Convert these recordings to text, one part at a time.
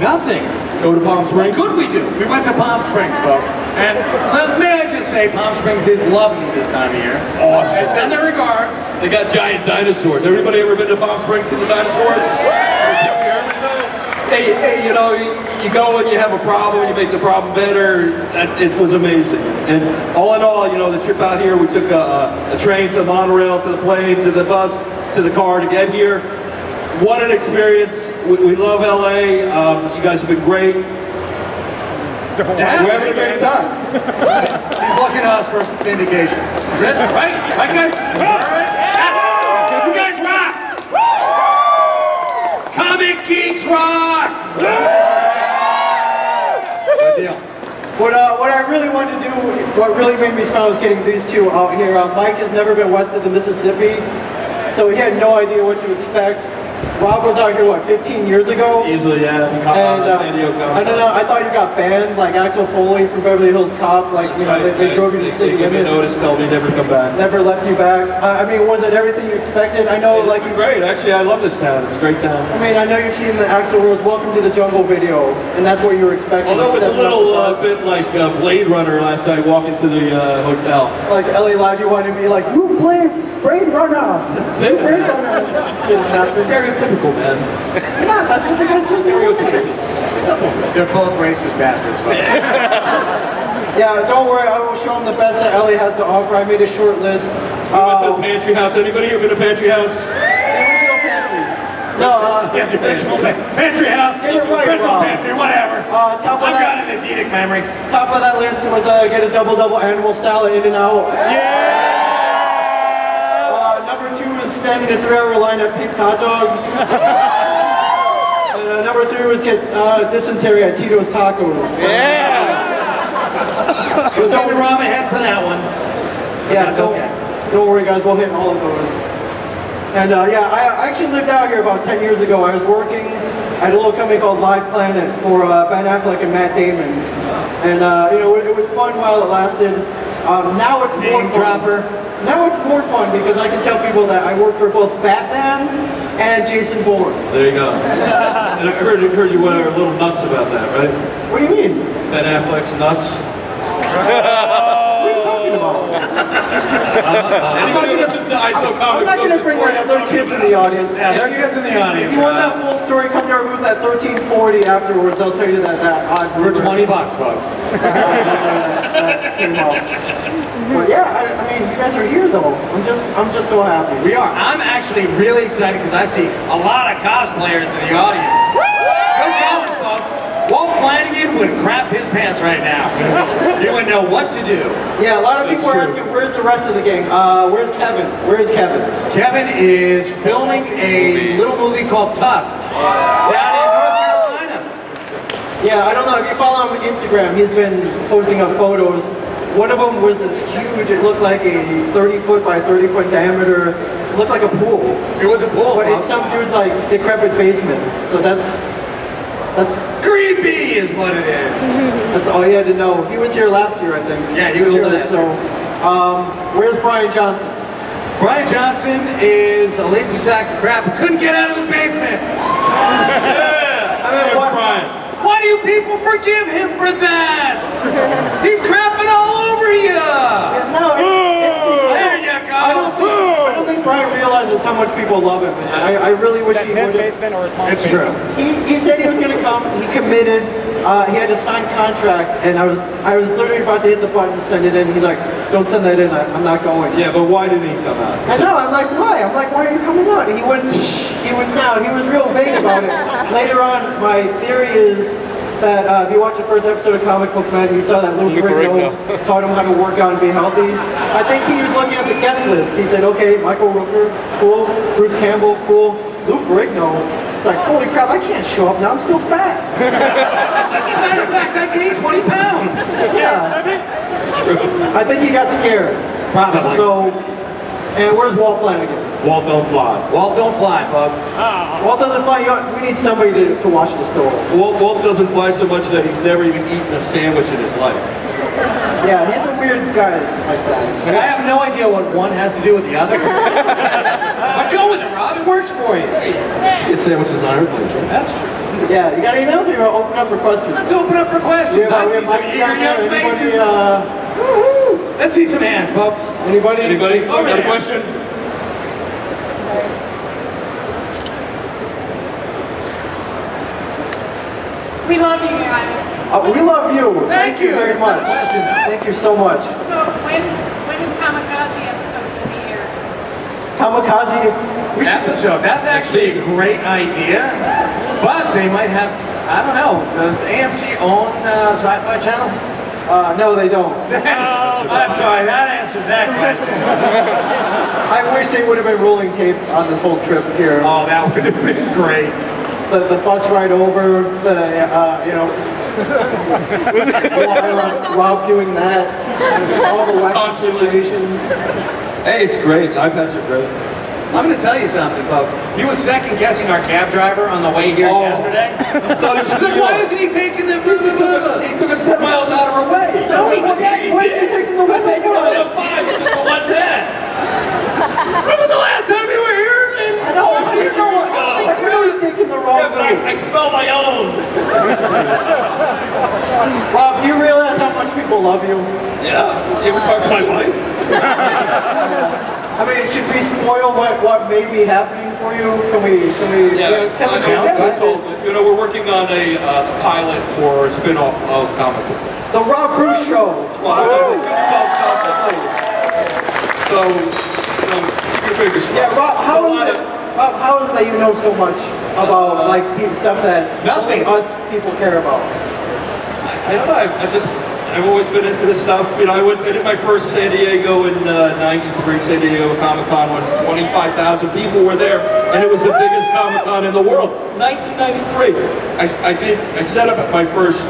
Nothing. Go to Palm Springs? What could we do? We went to Palm Springs, folks. And may I just say, Palm Springs is lovely this time of year. Awesome. They send their regards. They got giant dinosaurs. Everybody ever been to Palm Springs to the dinosaurs? Hey, you know, you go and you have a problem, you make the problem better. It was amazing. And all in all, you know, the trip out here, we took a train to the monorail, to the plane, to the bus, to the car to get here. What an experience. We love LA. You guys have been great. We're having a great time. He's looking at us for vindication. Right? Right, guys? All right? Yes. You guys rock! Comic Geeks rock! Good deal. What I really wanted to do, what really made me smile was getting these two out here. Mike has never been west of the Mississippi, so he had no idea what to expect. Rob was out here, what, 15 years ago? Easily, yeah. And San Diego. I don't know, I thought you got banned, like Axel Foley from Beverly Hills Cop, like, you know, they drove you to city limits. They noticed, told me never come back. Never left you back. I mean, was it everything you expected? I know, like... Great, actually, I love this town. It's a great town. I mean, I know you've seen the Axl Rose Welcome to the Jungle video, and that's what you were expecting. Although it's a little bit like Blade Runner last night walking to the hotel. Like Ellie Live, you wanted to be like, you Blade Runner! That's it. Blade Runner! It's stereotypical, man. It's not, that's what they guys do. Stereotypical. They're both racist bastards, folks. Yeah, don't worry, I will show them the best that Ellie has to offer. I made a short list. We went to the Pantry House. Anybody here been to Pantry House? Original Pantry. No, Yeah, the original Pantry House. Get it right, original Rob. Pantry, whatever. top of I've that, got an Adidic memory. top of that list was get a double animal style at In-N-Out. Yeah! Number 2 is stand in a 3-hour line at Pink's Hot Dogs. And number 3 was get dysentery at Tito's Tacos. Yeah! We'll take the Rob ahead for that one. Yeah, don't worry guys, we'll hit all of those. And yeah, I actually lived out here about 10 years ago. I was working at a little company called Live Planet for Ben Affleck and Matt Damon. And you know, it was fun while it lasted. Now it's more fun. Now it's more fun because I can tell people that I work for both Batman and Jason Bourne. There you go. And I heard you were a little nuts about that, right? What do you mean? Ben Affleck's nuts. What are you talking about? Anybody who listens to ISO Comics? I'm not going to bring my other kids in the audience. Yeah, there are kids in the audience. If you want that full story, come to our booth at 1340 afterwards. I'll tell you that odd For rumor. $20, folks. that came out. But yeah, I mean, you guys are here though. I'm just so happy. We are. I'm actually really excited because I see a lot of cosplayers in the audience. Good going, folks. Walt Flanagan would crap his pants right now. You would know what to do. Yeah, a lot of people are asking, where's the rest of the gang? Where's Kevin? Where is Kevin? Kevin is filming a little movie called Tusk down in North Carolina. Yeah, I don't know if you follow him on Instagram. He's been posting up photos. One of them was this huge. It looked like a 30-foot by 30-foot diameter. It looked like a pool. It was a pool, but it's some dude's like decrepit basement. So that's creepy, is what it is. That's all you had to know. He was here last year, I think. Yeah, he was here last year. So, where's Brian Johnson? Brian Johnson is a lazy sack of crap who couldn't get out of his basement. Yeah. I mean, what? Brian. Why do you people forgive him for that? He's crapping all over you. Yeah, no, it's there you go. I don't think Brian realizes how much people love him. I really wish he would. His basement or his mom's It's true. He said he was going to come. He committed. He had a signed contract, and I was literally about to hit the button to send it in. He's like, "Don't send that in. I'm not going." Yeah, but why didn't he come out? I know. I'm like, why? I'm like, why are you coming out? And he wouldn't. He would now. He was real vague about it. Later on, my theory is that if you watch the first episode of Comic Book Man, you saw that Lou Ferrigno taught him how to work out and be healthy. I think he was looking at the guest list. He said, okay, Michael Rooker, cool. Bruce Campbell, cool. Lou Ferrigno. It's like, holy crap, I can't show up now. I'm still fat. As a matter of fact, I gained 20 pounds. Yeah. It's true. I think he got scared. Probably. So, and where's Walt Flanagan? Walt don't fly. Walt don't fly, folks. Walt doesn't fly. We need somebody to watch the store. Walt doesn't fly so much that he's never even eaten a sandwich in his life. Yeah, he's a weird guy like that. And I have no idea what one has to do with the other. But go with it, Rob. It works for you. Get sandwiches on airplanes, right? That's true. Yeah, you got anything else or you're open up for questions? Let's open up for questions. I see some eager young faces. Woo-hoo. Let's see some hands, folks. Anybody? Anybody? Over Got a there. question? We love you guys. We love you. Thank you. very It's not much. a question. Thank you so much. So when is Comicaze episode going to be here? Kamikaze. We should, Episode. That's actually a great idea, but they might have. I don't know. Does AMC own Sci-Fi Channel? no, they don't. I'm sorry. That answers that question. I wish they would have been rolling tape on this whole trip here. Oh, that would have been great. The bus ride over, Rob doing that, all the wacky Constantly. situations. Hey, it's great. iPads are great. I'm going to tell you something, folks. He was second guessing our cab driver on the way here yesterday. I thought it was He's like, why isn't he taking the? He took us 10 miles out of our way. No, he Why didn't. Why are you taking the I one taking the over? 105, he took the 110. When was the last time you were here? I know, how do you know what? I really taking the wrong Yeah, but I route. smell my own. Rob, do you realize how much people love you? Yeah. You ever talk to my wife? I mean, should we spoil what may be happening for you? Can we, Yeah, can we I told you. You know, we're working on a pilot for a spin-off of Comic Book. The Rob Bruce Show. Well, it's gonna be called Self-Play. So, you know, keep your fingers crossed. Yeah, Rob, how is it? Rob, how is it that you know so much about like stuff that Nothing. only us people care about? I don't know. I've always been into this stuff. You know, I did my first San Diego in '93, San Diego Comic Con, when 25,000 people were there, and it was the biggest Comic Con in the world. 1993. I set up my first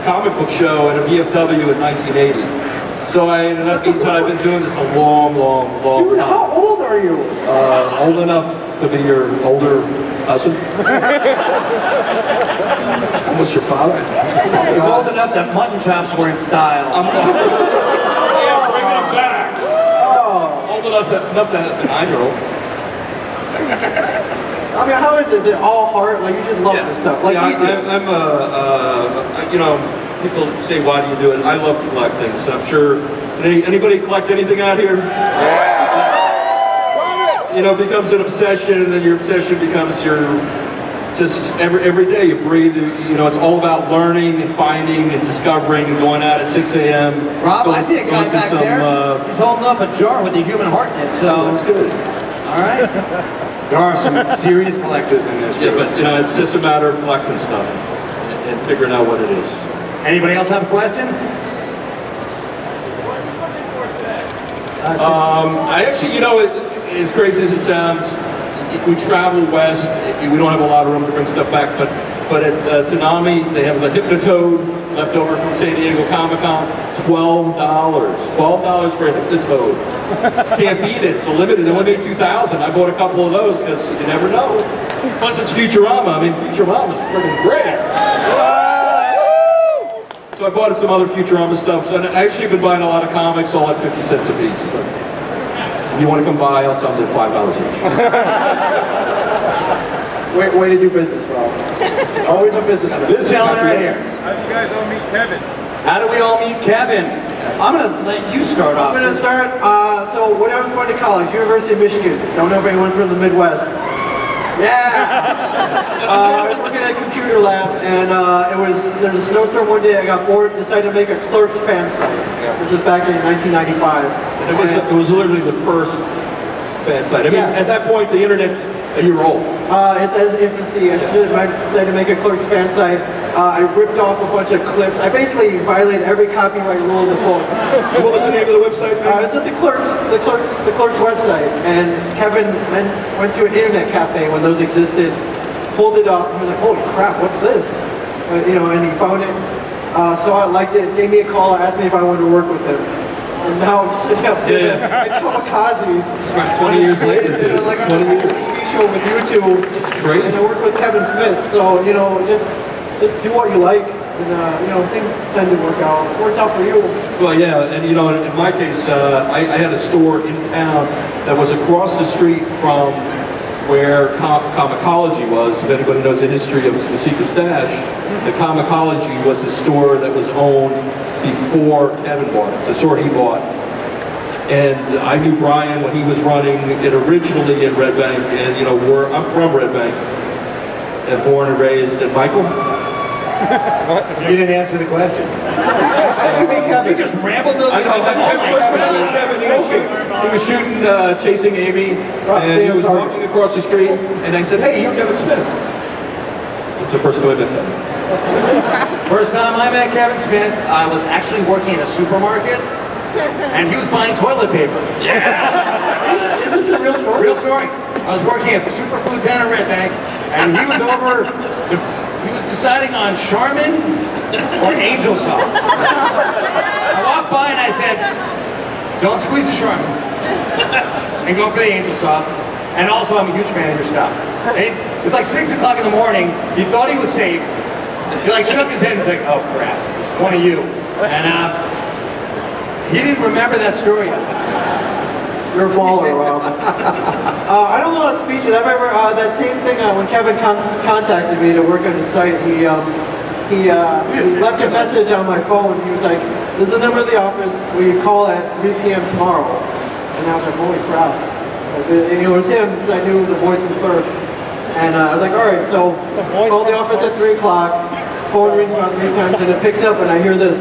comic book show at a VFW in 1980. So that means that I've been doing this a long Dude, time. how old are you? Old enough to be your older cousin. Almost your father. He's old enough that mutton chops were in style. Yeah, bringing him back. Oh, Old enough to have a 9-year-old. I mean, how is it? Is it all heart? Like you just love this stuff, like yeah, we do. I'm you know, people say, why do you do it? I love to collect things. I'm sure, anybody collect anything out here? You know, it becomes an obsession, and then your obsession becomes your, just every day you breathe, you know, it's all about learning and finding and discovering and going out at 6 a.m. Rob, I see a guy going to back some, there. He's holding up a jar with a human heart in it. So that's good. all right. There are some serious collectors in this Yeah, group. but you know, it's just a matter of collecting stuff and figuring out what it is. Anybody else have a question? I actually, you know, as crazy as it sounds, we travel west. We don't have a lot of room to bring stuff back, but at Tanami, they have the Hypnotoad left over from San Diego Comic Con. $12. $12 for a Hypnotoad. Can't beat it. It's a limited. They only made 2,000. I bought a couple of those because you never know. Plus, it's Futurama. I mean, Futurama's freaking great. So I bought some other Futurama stuff. And I actually been buying a lot of comics, all at 50 cents a piece. But if you want to come by, I'll sell them at $5 each. Way to do business, Rob. Always a businessman. This gentleman right here. How'd you guys all meet Kevin? How do we all meet Kevin? I'm gonna let you start off. I'm gonna start. So when I was going to college, University of Michigan. Don't know if anyone's from the Midwest. Yeah. I was working at a computer lab, and there was a snowstorm one day. I got bored, decided to make a Clerks fan site. This was back in 1995. And it was literally the first fan site. I mean, Yes. at that point, the internet's a year old. It's as infancy. I decided to make a Clerks fan site. I ripped off a bunch of clips. I basically violated every copyright rule in the book. What was the name of the website? It's just the Clerks website. And Kevin went to an internet cafe when those existed, pulled it up, and was like, holy crap, what's this? You know, and he found it, saw it, liked it, gave me a call, asked me if I wanted to work with him. And now I'm sitting up here at Comicaze. It's about 20 years later, dude. Like 20 a years. TV show with YouTube. It's crazy. And I work with Kevin Smith, so, you know, just do what you like. And, you know, things tend to work out. It's worked out for you. Well, yeah, and you know, in my case, I had a store in town that was across the street from where Comicology was. If anybody knows the history of the Secret Stash, the Comicology was a store that was owned before Kevin bought it. It's a store he bought. And I knew Brian when he was running it originally in Red Bank, and you know, I'm from Red Bank, and born and raised in Michael. You didn't answer the question. You just rambled those. Kevin, he was shooting Chasing Amy, and he was walking across the street, and I said, "Hey, you're Kevin Smith." That's the first time I met him. First time I met Kevin Smith, I was actually working in a supermarket, and he was buying toilet paper. Yeah. Is this a real story? Real story. I was working at the Superfood down in Red Bank, and he was over. He was deciding on Charmin or Angel Soft. I walked by and I said, "Don't squeeze the Charmin, and go for the Angel Soft. And also, I'm a huge fan of your stuff." It was like 6 o'clock in the morning. He thought he was safe. He like shook his head and was like, "Oh crap, one of you." And he didn't remember that story. You're a baller, Rob. I don't know what speeches. I remember that same thing when Kevin contacted me to work on his site. He left a message on my phone. He was like, "This is the number of the office. Will you call at 3 p.m. tomorrow?" And I was like, "Holy crap!" And it was him because I knew the voice in Clerks. And I was like, "All right." So call the office at 3 o'clock. Phone rings about 3 times, and it picks up, and I hear this.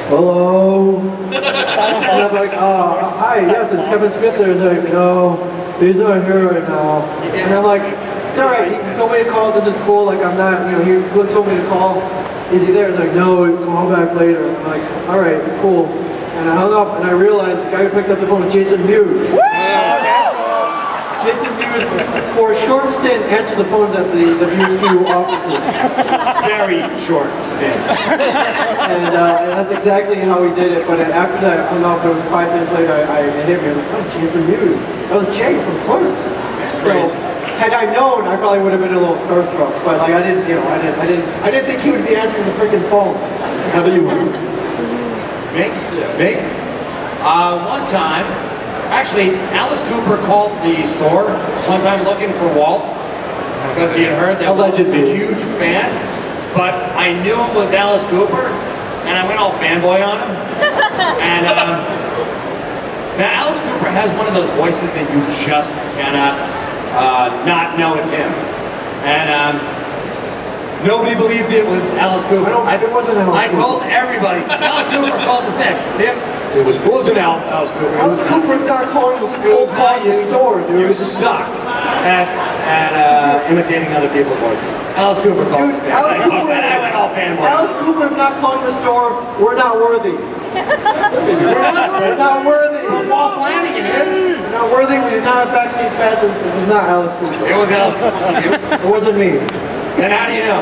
"Hello?" And I'm like, "Hi, yes, it's Kevin Smith there." He's like, "No, he's not here right now." And I'm like, "It's all right, he told me to call, this is cool, like I'm not, you know, he told me to call. Is he there?" He's like, "No, call back later." I'm like, "All right, cool." And I hung up and I realized the guy who picked up the phone was Jason Mewes. Jason Mewes, for a short stint, answered the phones at the VSQ offices. Very short stint. And that's exactly how he did it. But after that, I hung up. It was 5 minutes later. It hit me. I was like, "Oh, Jason Mewes." That was Jay from Clerks. It's crazy. So, had I known, I probably would have been a little starstruck. But like, I didn't think he would be answering the freaking phone. How about you? Me? Me? One time, actually, Alice Cooper called the store one time looking for Walt because he had heard that Walt was a huge fan. But I knew it was Alice Cooper, and I went all fanboy on him. And now Alice Cooper has one of those voices that you just cannot not know it's him. And nobody believed it was Alice Cooper. It wasn't Alice I Cooper. told everybody, Alice Cooper called us next. It wasn't Alice Cooper. Alice Cooper's not calling the store, dude. You suck at imitating other people's voices. Alice Cooper called us next. Alice Cooper, And I went all fanboy. Alice Cooper's not calling the store. We're not worthy. We're not worthy. Walt Flanagan is. We're not worthy. We did not have backseat passes. It was not Alice Cooper. It was Alice Cooper. It wasn't me. Then how do you know?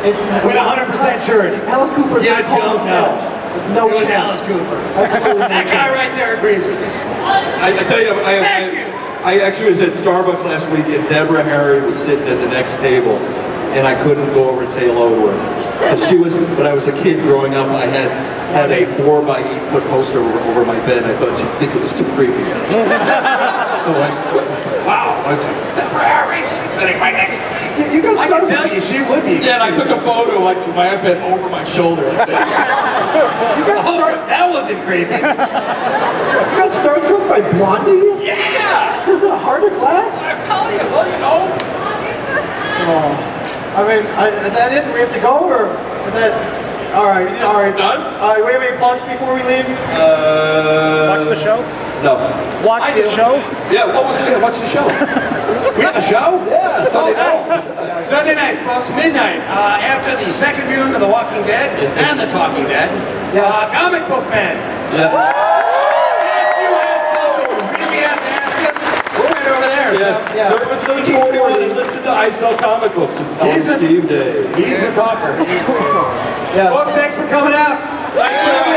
It's With 100% surety. Alice Cooper's You not calling don't the know. store. There's no It was chance. Alice Cooper. Absolutely That no guy chance. right there agrees with me. I tell you, Thank you. I actually was at Starbucks last week, and Deborah Harry was sitting at the next table, and I couldn't go over and say hello to her. 'Cause she was, when I was a kid growing up, I had a 4-by-8-foot poster over my bed, and I thought she'd think it was too creepy. So wow, I was like, Deborah Harry, she's sitting right next to me. You guys I can tell you, she would be. Yeah, and I took a photo like with my iPad over my shoulder like this. Oh, that wasn't creepy. You got starstruck by Blondie? Yeah! Harder class? I'm telling you, well, you know. Oh. I mean, is that it? Do we have to go, or is that... All right, sorry. Done? We have any plugs before we leave? Watch the show? No. Watch the show? Yeah, watch the show. We have a show? Yeah, Sunday nights. Sunday nights, folks, midnight. After the second viewing of The Walking Dead and The Talking Dead. Yes. Comic Book Man. Yeah. If you had something you really have to ask us, we're right over there. Yeah. Yeah. Everyone's going to 41 and listen to I Sell Comic Books and tell He's a- Steve Dave. He's a talker. Yeah. Folks, thanks for coming out. Thank you.